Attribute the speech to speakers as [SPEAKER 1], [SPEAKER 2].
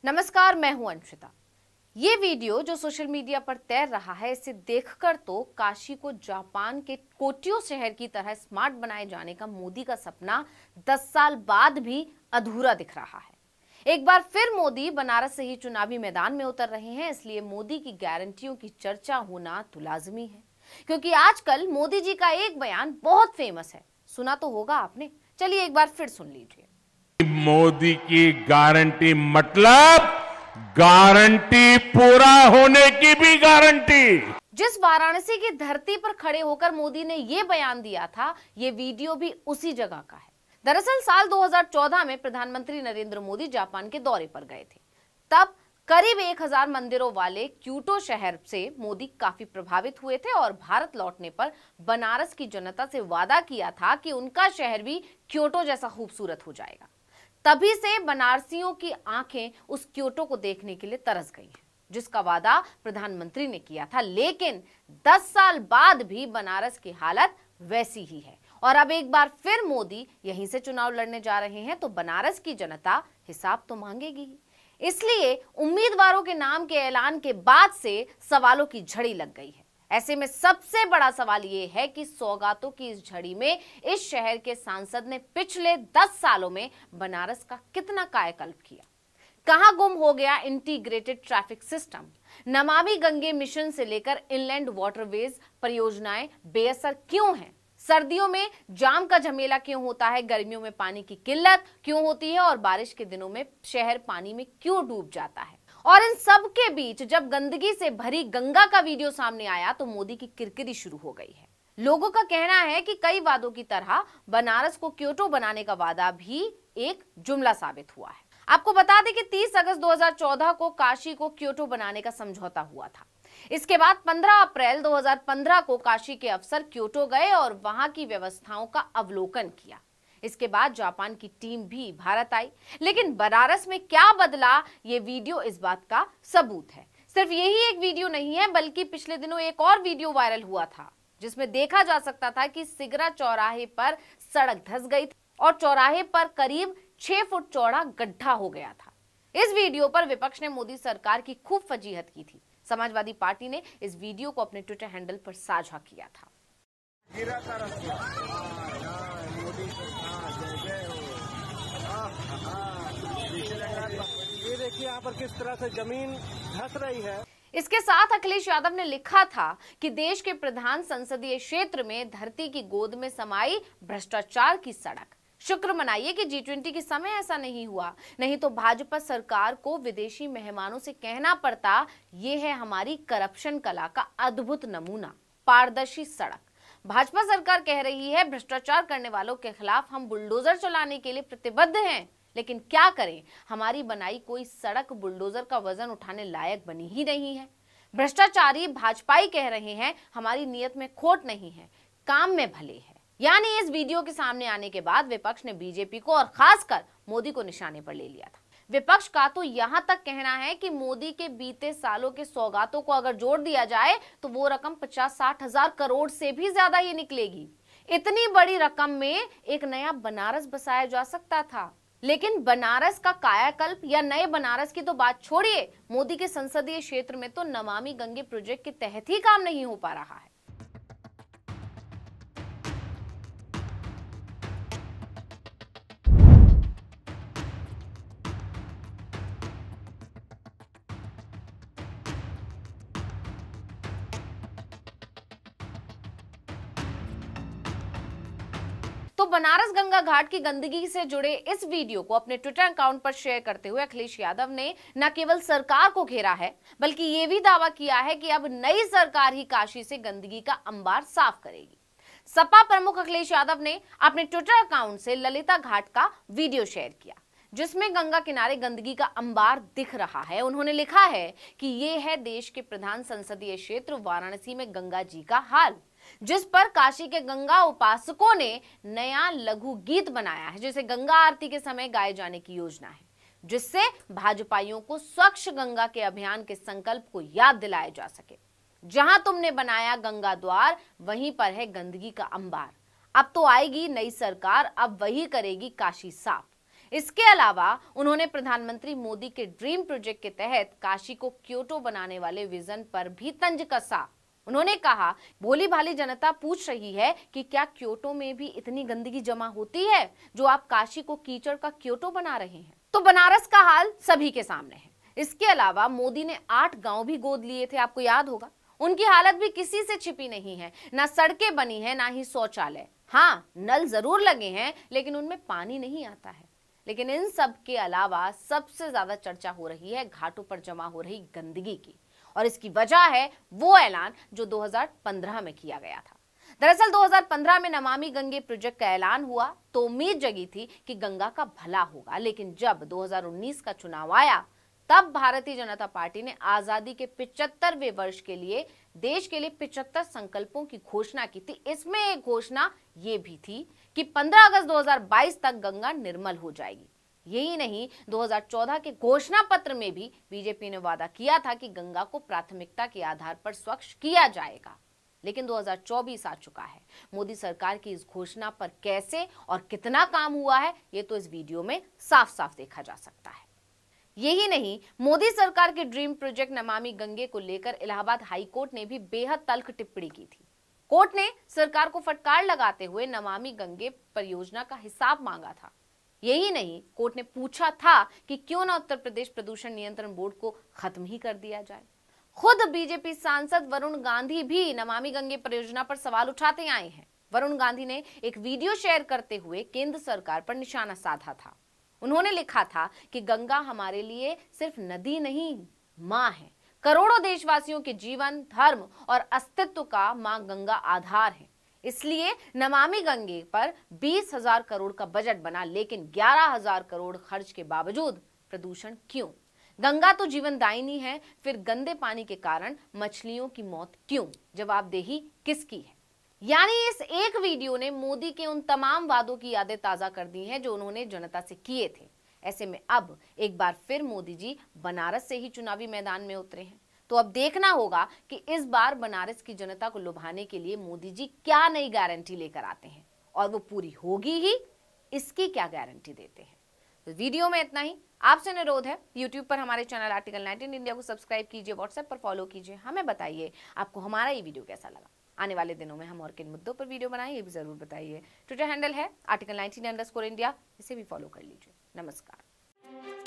[SPEAKER 1] नमस्कार, मैं हूं अंशिता। ये वीडियो जो सोशल मीडिया पर तैर रहा है, इसे देखकर तो काशी को जापान के कोक्यो शहर की तरह स्मार्ट बनाए जाने का मोदी का सपना 10 साल बाद भी अधूरा दिख रहा है। एक बार फिर मोदी बनारस से ही चुनावी मैदान में उतर रहे हैं, इसलिए मोदी की गारंटियों की चर्चा होना तो लाजमी है, क्योंकि आजकल मोदी जी का एक बयान बहुत फेमस है। सुना तो होगा आपने, चलिए एक बार फिर सुन लीजिए।
[SPEAKER 2] मोदी की गारंटी मतलब गारंटी पूरा होने की भी गारंटी।
[SPEAKER 1] जिस वाराणसी की धरती पर खड़े होकर मोदी ने ये बयान दिया था, ये वीडियो भी उसी जगह का है। दरअसल साल 2014 में प्रधानमंत्री नरेंद्र मोदी जापान के दौरे पर गए थे। तब करीब 1000 मंदिरों वाले क्योटो शहर से मोदी काफी प्रभावित हुए थे और भारत लौटने पर बनारस की जनता से वादा किया था कि उनका शहर भी क्योटो जैसा खूबसूरत हो जाएगा। तभी से बनारसियों की आंखें उस क्योटो को देखने के लिए तरस गई हैं, जिसका वादा प्रधानमंत्री ने किया था। लेकिन 10 साल बाद भी बनारस की हालत वैसी ही है और अब एक बार फिर मोदी यहीं से चुनाव लड़ने जा रहे हैं, तो बनारस की जनता हिसाब तो मांगेगी ही। इसलिए उम्मीदवारों के नाम के ऐलान के बाद से सवालों की झड़ी लग गई है। ऐसे में सबसे बड़ा सवाल यह है कि सौगातों की इस झड़ी में इस शहर के सांसद ने पिछले 10 सालों में बनारस का कितना कायाकल्प किया। कहां गुम हो गया integrated traffic system? Namami Gange mission से लेकर इनलैंड वाटरवेज परियोजनाएं बेअसर क्यों हैं? सर्दियों में जाम का झमेला क्यों होता है? गर्मियों में पानी की किल्लत क्यों होती है? और बारिश के दिनों में शहर पानी में क्यों डूब जाता है? और इन सब के बीच जब गंदगी से भरी गंगा का वीडियो सामने आया तो मोदी की किरकिरी शुरू हो गई है। लोगों का कहना है कि कई वादों की तरह बनारस को क्योटो बनाने का वादा भी एक जुमला साबित हुआ है। आपको बता दें कि 30 अगस्त 2014 को काशी को क्योटो बनाने का समझौता हुआ था। इसके बाद 15 अप्रैल 2015 को काशी के अफसर क्योटो गए और वहां की व्यवस्थाओं का अवलोकन किया। इसके बाद जापान की टीम भी भारत आई। लेकिन बनारस में क्या बदला, ये वीडियो इस बात का सबूत है। सिर्फ यही एक वीडियो नहीं है, बल्कि पिछले दिनों एक और वीडियो वायरल हुआ था, जिसमें देखा जा सकता था कि सिगरा चौराहे पर सड़क धंस गई थी और चौराहे पर करीब 6 फुट चौड़ा गड्ढा हो गया था। इस वीडियो पर विपक्ष ने मोदी सरकार की खूब फजीहत की थी। समाजवादी पार्टी ने इस वीडियो को अपने ट्विटर हैंडल पर साझा किया था।
[SPEAKER 3] ये देखिए यहाँ पर किस तरह से जमीन धंस रही है।
[SPEAKER 1] इसके साथ अखिलेश यादव ने लिखा था कि देश के प्रधान संसदीय क्षेत्र में धरती की गोद में समाई भ्रष्टाचार की सड़क। शुक्र मनाइए कि G20 के समय ऐसा नहीं हुआ, नहीं तो भाजपा सरकार को विदेशी मेहमानों से कहना पड़ता, ये है हमारी करप्शन कला का अद्भुत नमूना, पारदर्शी सड़क। भाजपा सरकार कह रही है भ्रष्टाचार करने वालों के खिलाफ हम बुलडोजर चलाने के लिए प्रतिबद्ध हैं, लेकिन क्या करें, हमारी बनाई कोई सड़क बुलडोजर का वजन उठाने लायक बनी ही नहीं है। भ्रष्टाचारी भाजपाई कह रहे हैं हमारी नीयत में खोट नहीं है, काम में भले है। यानी इस वीडियो के सामने आने के बाद विपक्ष ने बीजेपी को और खासकर मोदी को निशाने पर ले लिया था। विपक्ष का तो यहां तक कहना है कि मोदी के बीते सालों के सौगातों को अगर जोड़ दिया जाए तो वो रकम 50-60 हजार करोड़ से भी ज्यादा ही निकलेगी। इतनी बड़ी रकम में एक नया बनारस बसाया जा सकता था। लेकिन बनारस का कायाकल्प या नए बनारस की तो बात छोड़िए, मोदी के संसदीय क्षेत्र में तो नमामि गंगे प्रोजेक्ट के तहत ही काम नहीं हो पा रहा है। तो बनारस गंगा घाट की गंदगी से जुड़े इस वीडियो को अपने ट्विटर अकाउंट पर शेयर करते हुए अखिलेश यादव ने न केवल सरकार को घेरा है, बल्कि ये भी दावा किया है कि अब नई सरकार ही काशी से गंदगी का अंबार साफ करेगी। सपा प्रमुख अखिलेश यादव ने अपने ट्विटर अकाउंट से ललिता घाट का वीडियो शेयर किया, जिसमें गंगा किनारे गंदगी का अंबार दिख रहा है। उन्होंने लिखा है कि ये है देश के प्रधान संसदीय क्षेत्र वाराणसी में गंगा जी का हाल, जिस पर काशी के गंगा उपासकों ने नया लघु गीत बनाया है, जिसे गंगा आरती के समय गाए जाने की योजना है, जिससे भाजपाइयों को स्वच्छ गंगा के अभियान के संकल्प को याद दिलाया जा सके। जहां तुमने बनाया गंगा द्वार, वहीं पर है गंदगी का अंबार। अब तो आएगी नई सरकार, अब वही करेगी काशी साफ। इसके अलावा उन्होंने प्रधानमंत्री मोदी के ड्रीम प्रोजेक्ट के तहत काशी को क्योटो बनाने वाले विजन पर भी तंज कसा। उन्होंने कहा, भोली भाली जनता पूछ रही है कि क्या क्योटो में भी इतनी गंदगी जमा होती है जो आप काशी को कीचड़ का क्योटो बना रहे हैं। तो बनारस का हाल सभी के सामने है। इसके अलावा मोदी ने 8 गांव भी गोद लिए थे, आपको याद होगा। उनकी हालत भी किसी से छिपी नहीं है, ना सड़कें बनी है, ना ही शौचालय। हाँ, नल जरूर लगे हैं लेकिन उनमें पानी नहीं आता है। लेकिन इन सब के अलावा सबसे ज्यादा चर्चा हो रही है घाटों पर जमा हो रही गंदगी की, और इसकी वजह है वो ऐलान जो 2015 में किया गया था। दरअसल 2015 में नमामि गंगे प्रोजेक्ट का ऐलान हुआ तो उम्मीद जगी थी कि गंगा का भला होगा, लेकिन जब 2019 का चुनाव आया तब भारतीय जनता पार्टी ने आजादी के 75वें वर्ष के लिए देश के लिए 75 संकल्पों की घोषणा की थी। इसमें एक घोषणा ये भी थी कि 15 अगस्त 2022 तक गंगा निर्मल हो जाएगी। यही नहीं, 2014 के घोषणा पत्र में भी बीजेपी ने वादा किया था कि गंगा को प्राथमिकता के आधार पर स्वच्छ किया जाएगा। लेकिन 2024 आ चुका है। मोदी सरकार की इस घोषणा पर कैसे और कितना काम हुआ है, ये तो इस वीडियो में साफ साफ देखा जा सकता है। यही नहीं, मोदी सरकार के ड्रीम प्रोजेक्ट नमामि गंगे को लेकर इलाहाबाद हाई कोर्ट ने भी बेहद तल्ख टिप्पणी की थी। कोर्ट ने सरकार को फटकार लगाते हुए नमामि गंगे परियोजना का हिसाब मांगा था। यही नहीं, कोर्ट ने पूछा था कि क्यों ना उत्तर प्रदेश प्रदूषण नियंत्रण बोर्ड को खत्म ही कर दिया जाए। खुद बीजेपी सांसद वरुण गांधी भी नमामि गंगे परियोजना पर सवाल उठाते आए हैं। वरुण गांधी ने एक वीडियो शेयर करते हुए केंद्र सरकार पर निशाना साधा था। उन्होंने लिखा था कि गंगा हमारे लिए सिर्फ नदी नहीं, मां है। करोड़ों देशवासियों के जीवन, धर्म और अस्तित्व का मां गंगा आधार है। इसलिए नमामि गंगे पर 20,000 करोड़ का बजट बना, लेकिन 11,000 करोड़ खर्च के बावजूद प्रदूषण क्यों? गंगा तो जीवनदायिनी है, फिर गंदे पानी के कारण मछलियों की मौत क्यों? जवाबदेही किसकी है? यानी इस एक वीडियो ने मोदी के उन तमाम वादों की यादें ताजा कर दी हैं जो उन्होंने जनता से किए थे। ऐसे में अब एक बार फिर मोदी जी बनारस से ही चुनावी मैदान में उतरे हैं। तो अब देखना होगा कि इस बार बनारस की जनता को लुभाने के लिए मोदी जी क्या नई गारंटी लेकर आते हैं, और वो पूरी होगी ही, इसकी क्या गारंटी देते हैं। तो वीडियो में इतना ही। आपसे अनुरोध है, YouTube पर हमारे चैनल आर्टिकल 19 इंडिया को सब्सक्राइब कीजिए, WhatsApp पर फॉलो कीजिए। हमें बताइए आपको हमारा ये वीडियो कैसा लगा। आने वाले दिनों में हम और किन मुद्दों पर वीडियो बनाएं, ये भी जरूर बताइए। ट्विटर हैंडल है आर्टिकल 19 _ इंडिया, इसे भी फॉलो कर लीजिए। नमस्कार।